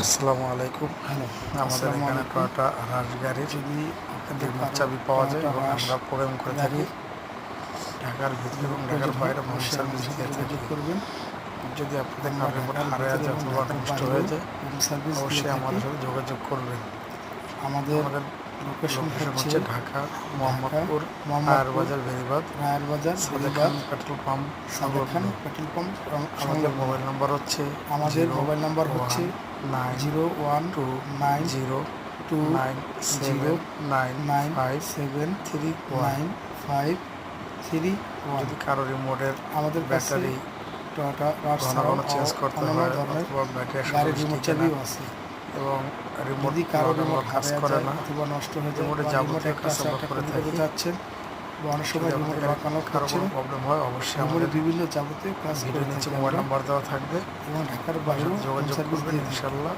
আসসালামু আলাইকুম। হ্যালো, আমাদের আসসালামু এখানে আলাইকুম। টয়োটা রাশ গাড়ির যদি আপনাদের রিমোট কারো চাবি পাওয়া যায় টয়োটা এবং রাশ আমরা প্রোগ্রাম করে থাকি। গাড়ির ঢাকার ভিতরে এবং রিমোট ঢাকার প্রয়োজন হয় বাইরে হোম অবশ্যই আমাদের সার্ভিস সাথে দিয়ে যোগাযোগ থাকি। করবেন। যদি আপনাদের আমরা কারো রিমোট ঢাকার হারিয়ে ভিতরে যায় এবং অথবা ঢাকার নষ্ট বাইরেও হয়ে যায়, হোম সার্ভিস দিয়ে অবশ্যই থাকি। আমাদের সাথে যোগাযোগ করবেন। আমাদের আমাদের লোকেশন হচ্ছে হচ্ছে ঢাকা ঢাকা মোহাম্মদপুর টায়ার মোহাম্মদপুর বাজার বেরিবাদ রায়ের বাজার সাদেক বেরিবাদ খান পেট্রোল পাম্প সাদেক সংলগ্ন। খান পেট্রোল পাম্প আমাদের সংলগ্ন। মোবাইল নম্বর হচ্ছে আমাদের জিরো মোবাইল নাম্বার হচ্ছে one nine 0192 two nine seven nine five 3 1। 979531। যদি কারো রিমোটের আমাদের কাছে ব্যাটারি টয়োটা রাশ ঘন ছাড়াও ঘন চেঞ্জ করতে অন্যান্য হয় ধরনের অথবা ব্যাটারি আসলে গাড়ির রিমোট টিকে না চাবিও আছে। এবং রিমোট যদি কারো লাগানো রিমোট কাজ হারিয়ে করে যায় না, অথবা নষ্ট হয়ে যায় রিমোটের বা রিমোট যাবতীয় একটা কাজ আছে আমরা একটা করে বদলাতে থাকি। চাচ্ছেন বা অনেক যদি সময় রিমোট আপনাদের লাগানো কারো করছেন, কোনো প্রবলেম হয় অবশ্যই রিমোটের আমাদের বিভিন্ন যাবতীয় কাজ করে ভিডিও নিচে থাকি মোবাইল আমরা। নাম্বার দেওয়া থাকবে, এবং ঢাকার আমার বাইরেও সাথে হোম যোগাযোগ সার্ভিস করবেন। দিয়ে থাকি। ইনশাল্লাহ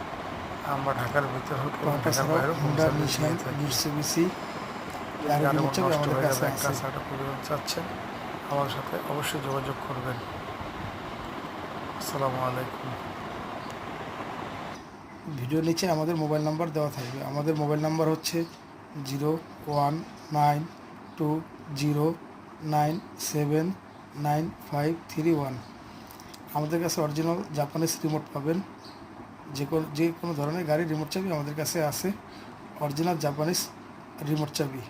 আমরা ঢাকার ভিতর হোক এবং টয়োটা ঢাকার ছাড়াও বাইরেও হোম হুন্ডা, সার্ভিস নিশান, দিয়ে থাকি। মিৎসুবিশি যদি গাড়ির কারো রিমোট চাবি নষ্ট আমাদের হয়ে কাছে যাবে একটা আছে। সার্টা প্রয়োজন চাচ্ছেন, আমার সাথে অবশ্যই যোগাযোগ করবেন। আসসালামু আলাইকুম। ভিডিওর নিচে আমাদের মোবাইল নাম্বার দেওয়া থাকবে। আমাদের মোবাইল নাম্বার হচ্ছে 019209799531। আমাদের কাছে অরিজিনাল জাপানিজ রিমোট পাবেন। যে কোনো ধরনের গাড়ির রিমোট চাবি আমাদের কাছে আছে, অরিজিনাল জাপানিজ রিমোট চাবি।